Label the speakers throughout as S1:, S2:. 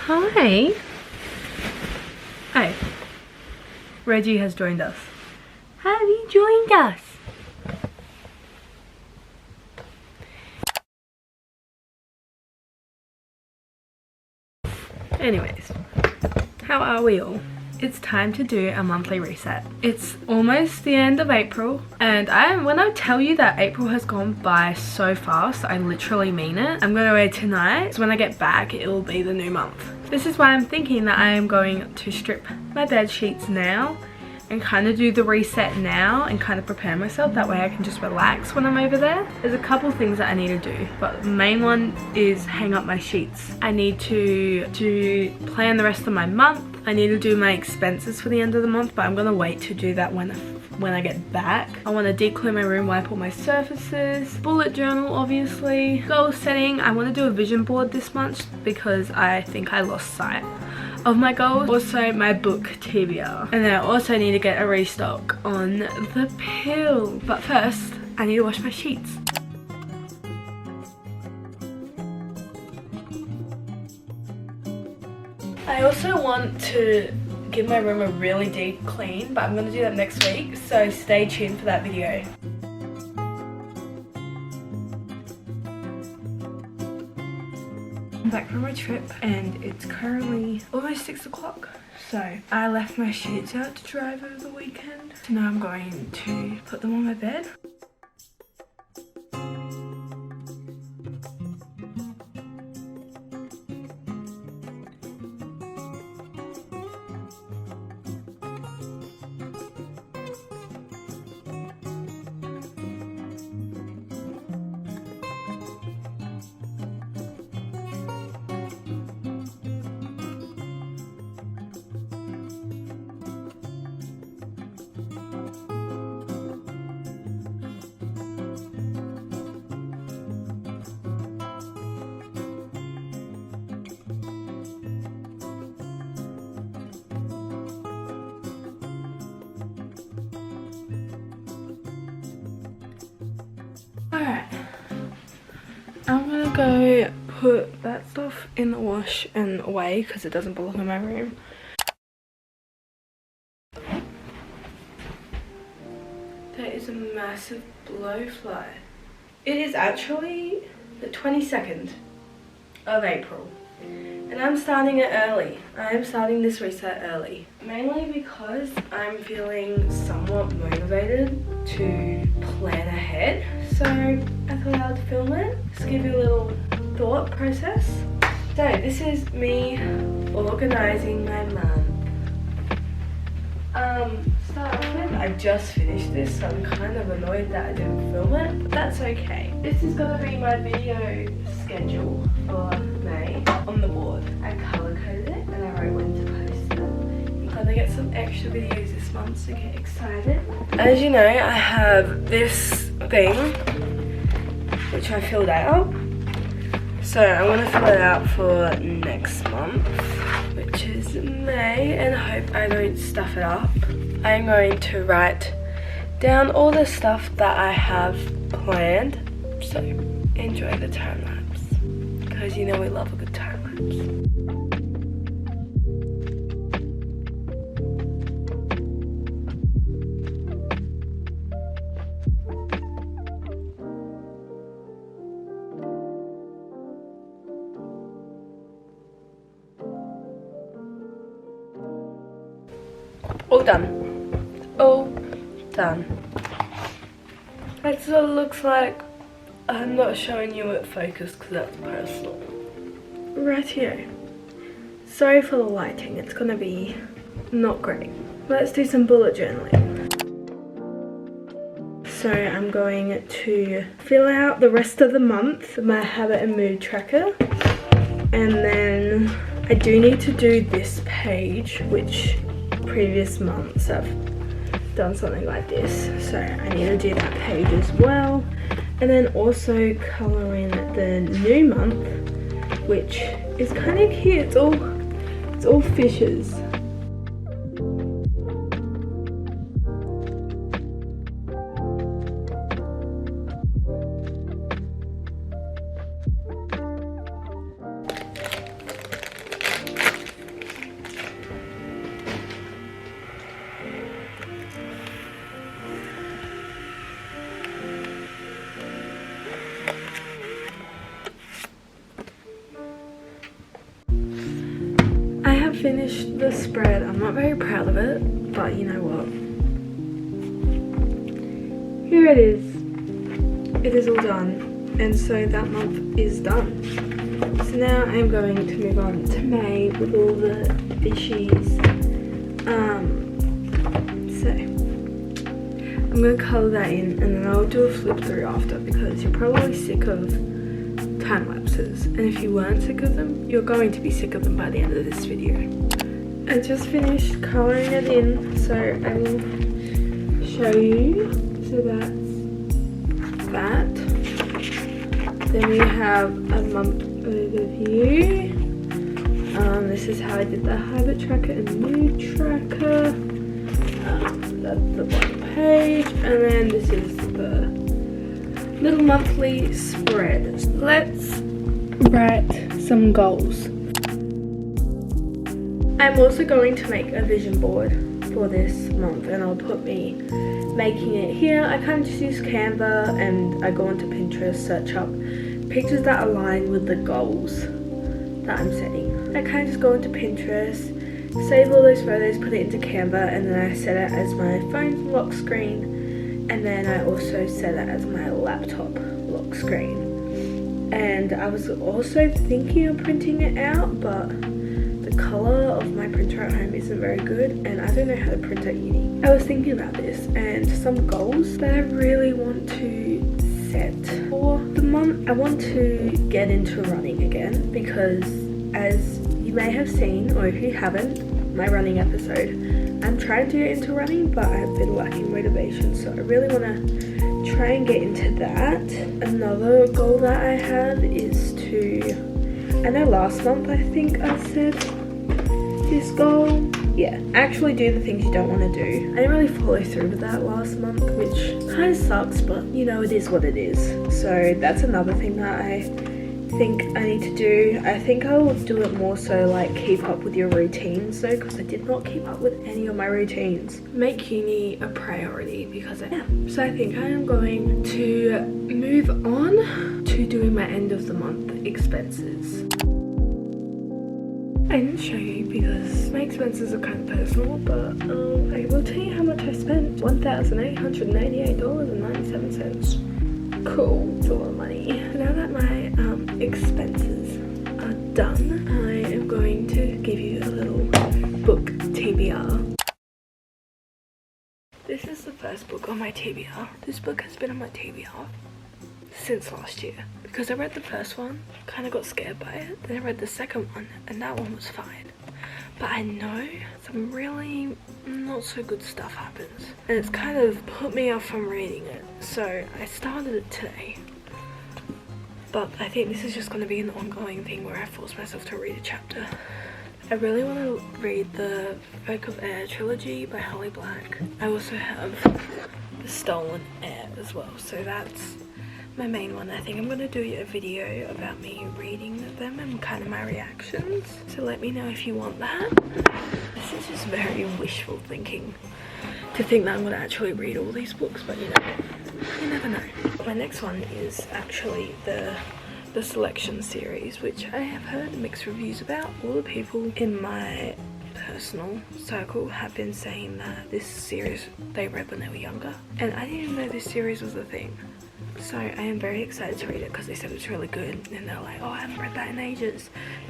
S1: Hi. Hey. Reggie has joined us. Have you joined us? Anyways, how are we all? It's time to do a monthly reset. It's almost the end of April, and when I tell you that April has gone by so fast, I literally mean it. I'm going away tonight, so when I get back it will be the new month. This is why I'm thinking that I am going to strip my bed sheets now and kind of do the reset now and kind of prepare myself. That way I can just relax when I'm over there. There's a couple things that I need to do, but the main one is hang up my sheets. I need to plan the rest of my month. I need to do my expenses for the end of the month, but I'm gonna wait to do that when I get back. I want to deep clean my room, wipe all my surfaces, bullet journal obviously, goal setting. I want to do a vision board this month because I think I lost sight of my goals. Also my book TBR, and then I also need to get a restock on the pill. But first I need to wash my sheets. I also want to give my room a really deep clean, but I'm going to do that next week, so stay tuned for that video. I'm back from my trip and it's currently almost 6 o'clock. So I left my sheets out to dry over the weekend. So now I'm going to put them on my bed. Alright, I'm gonna go put that stuff in the wash and away because it doesn't belong in my room. There is a massive blowfly. It is actually the 22nd of April and I'm starting it early. I am starting this reset early. Mainly because I'm feeling somewhat motivated to plan ahead. So I thought I would film it, just give you a little thought process. So this is me organising my month. Start off with, I just finished this, so I'm kind of annoyed that I didn't film it, but that's okay. This is gonna be my video schedule for May on the board. I colour coded it and I wrote when to post it. I'm gonna get some extra videos this month, so get excited. As you know, I have this thing which I filled out. So I'm gonna fill it out for next month, which is May, and I hope I don't stuff it up. I'm going to write down all the stuff that I have planned. So enjoy the time lapse, because you know we love a good time lapse. All done. All done. That's what it looks like. I'm not showing you it focused because that's personal. Right here. Sorry for the lighting, it's gonna be not great. Let's do some bullet journaling. So I'm going to fill out the rest of the month, my habit and mood tracker. And then I do need to do this page, which previous months I've done something like this, so I need to do that page as well, and then also colour in the new month, which is kind of cute. It's all fishes. finished the spread. I'm not very proud of it, but you know what? Here it is. It is all done. And so that month is done. So now I'm going to move on to May with all the fishies. So I'm going to colour that in, and then I'll do a flip through after, because you're probably sick of time lapses, and if you weren't sick of them, you're going to be sick of them by the end of this video. I just finished colouring it in, so I will show you. So that's that. Then we have a month overview. This is how I did the habit tracker and mood tracker. That's the bottom page, and then this is the little monthly spread. Let's write some goals. I'm also going to make a vision board for this month, and I'll put me making it here. I kind of just use Canva, and I go onto Pinterest, search up pictures that align with the goals that I'm setting. I kind of just go into Pinterest, save all those photos, put it into Canva, and then I set it as my phone's lock screen, and then I also set it as my laptop lock screen. And I was also thinking of printing it out, but the colour of my printer at home isn't very good, and I don't know how to print at uni. I was thinking about this and some goals that I really want to set for the month. I want to get into running again, because as you may have seen, or if you haven't, my running episode, I'm trying to get into running, but I've been lacking motivation, so I really want to try and get into that. Another goal that I have is to, I know last month I think I said this goal, yeah, actually do the things you don't want to do. I didn't really follow through with that last month, which kind of sucks, but you know, it is what it is. So that's another thing that I think I need to do. I think I will do it more so like keep up with your routines though, because I did not keep up with any of my routines. Make uni a priority, because I am. So I think I am going to move on to doing my end of the month expenses. I didn't show you because my expenses are kind of personal, but I will tell you how much I spent. $1,888.97. Cool, it's a lot of money. Now that my expenses are done, I am going to give you a little book TBR. This is the first book on my TBR. This book has been on my TBR since last year, because I read the first one, kind of got scared by it, then I read the second one, and that one was fine. But I know some really not so good stuff happens, and it's kind of put me off from reading it. So I started it today, but I think this is just going to be an ongoing thing where I force myself to read a chapter. I really want to read the Folk of Air trilogy by Holly Black. I also have the Stolen Air as well, so that's my main one. I think I'm going to do a video about me reading them and kind of my reactions, so let me know if you want that. This is just very wishful thinking to think that I'm going to actually read all these books, but you never know. My next one is actually the Selection series, which I have heard mixed reviews about. All the people in my personal circle have been saying that this series they read when they were younger, and I didn't even know this series was a thing. So I am very excited to read it because they said it's really good, and they're like, oh, I haven't read that in ages,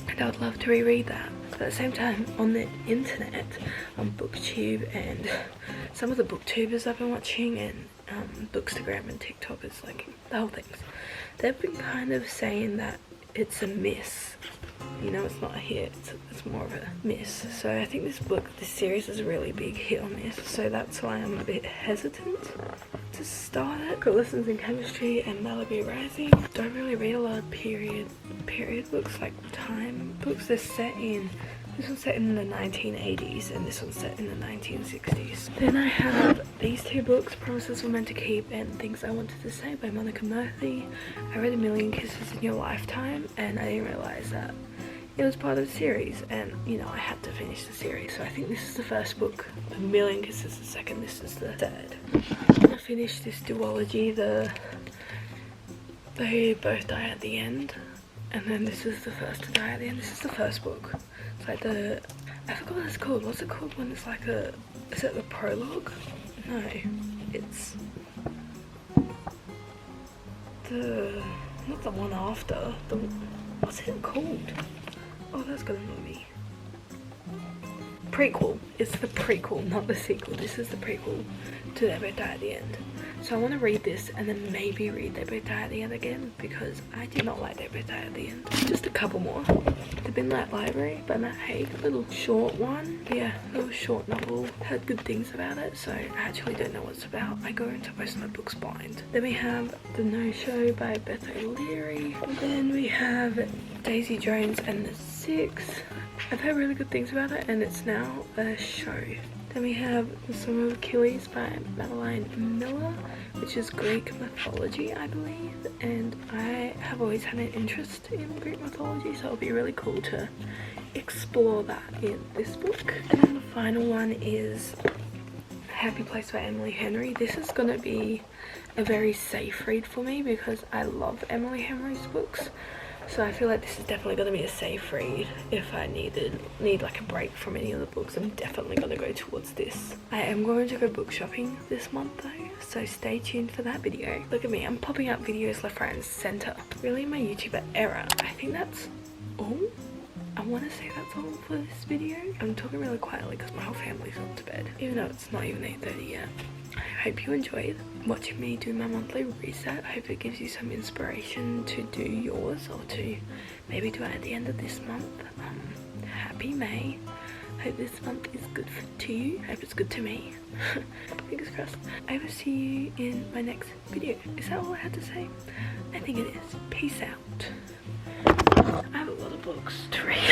S1: and I would love to reread that. But at the same time, on the internet, on BookTube and some of the booktubers I've been watching, and Bookstagram and TikTok, is like the whole things, they've been kind of saying that it's a miss. You know, it's not a hit, it's more of a miss. So I think this series is a really big hit or miss, so that's why I'm a bit hesitant to start it. Got Lessons in Chemistry and Malibu Rising. Don't really read a lot of period books, like time books. This one's set in the 1980s, and this one's set in the 1960s. Then I have these two books, Promises We're Meant to Keep and Things I Wanted to Say by Monica Murphy. I read A Million Kisses in Your Lifetime, and I didn't realize that it was part of the series, and you know, I had to finish the series. So I think this is the first book, A Million Kisses the second, this is the third. I finished this duology, They Both Die at the End, and then this is the first to die at the end. This is the first book. It's like the I forgot what it's called. What's it called when it's like a... Is it the prologue? No. It's... the... Not the one after. The... What's it called? Oh, that's gonna annoy me. Prequel. It's the prequel, not the sequel. This is the prequel to They Both Die at the End. So I want to read this and then maybe read They Both Die at the End again, because I did not like They Both Die at the End. Just a couple more. The Midnight Library by Matt Haig. A little short one. Yeah, a little short novel. Heard good things about it, so I actually don't know what it's about. I go into most of my books blind. Then we have The No Show by Beth O'Leary. And then we have Daisy Jones and the Six. I've heard really good things about it and it's now a show. Then we have The Song of Achilles by Madeline Miller, which is Greek mythology, I believe. And I have always had an interest in Greek mythology, so it'll be really cool to explore that in this book. And then the final one is Happy Place by Emily Henry. This is going to be a very safe read for me because I love Emily Henry's books. So I feel like this is definitely going to be a safe read. If I need like a break from any of the books, I'm definitely going to go towards this. I am going to go book shopping this month though, so stay tuned for that video. Look at me, I'm popping up videos left, right and center. Really my YouTuber era. I think that's all. I want to say that's all for this video. I'm talking really quietly because my whole family's gone to bed, even though it's not even 8:30 yet. I hope you enjoyed watching me do my monthly reset. I hope it gives you some inspiration to do yours, or to maybe do it at the end of this month. Happy May. Hope this month is good to you. Hope it's good to me. Fingers crossed. I will see you in my next video. Is that all I had to say? I think it is. Peace out. I have a lot of books to read.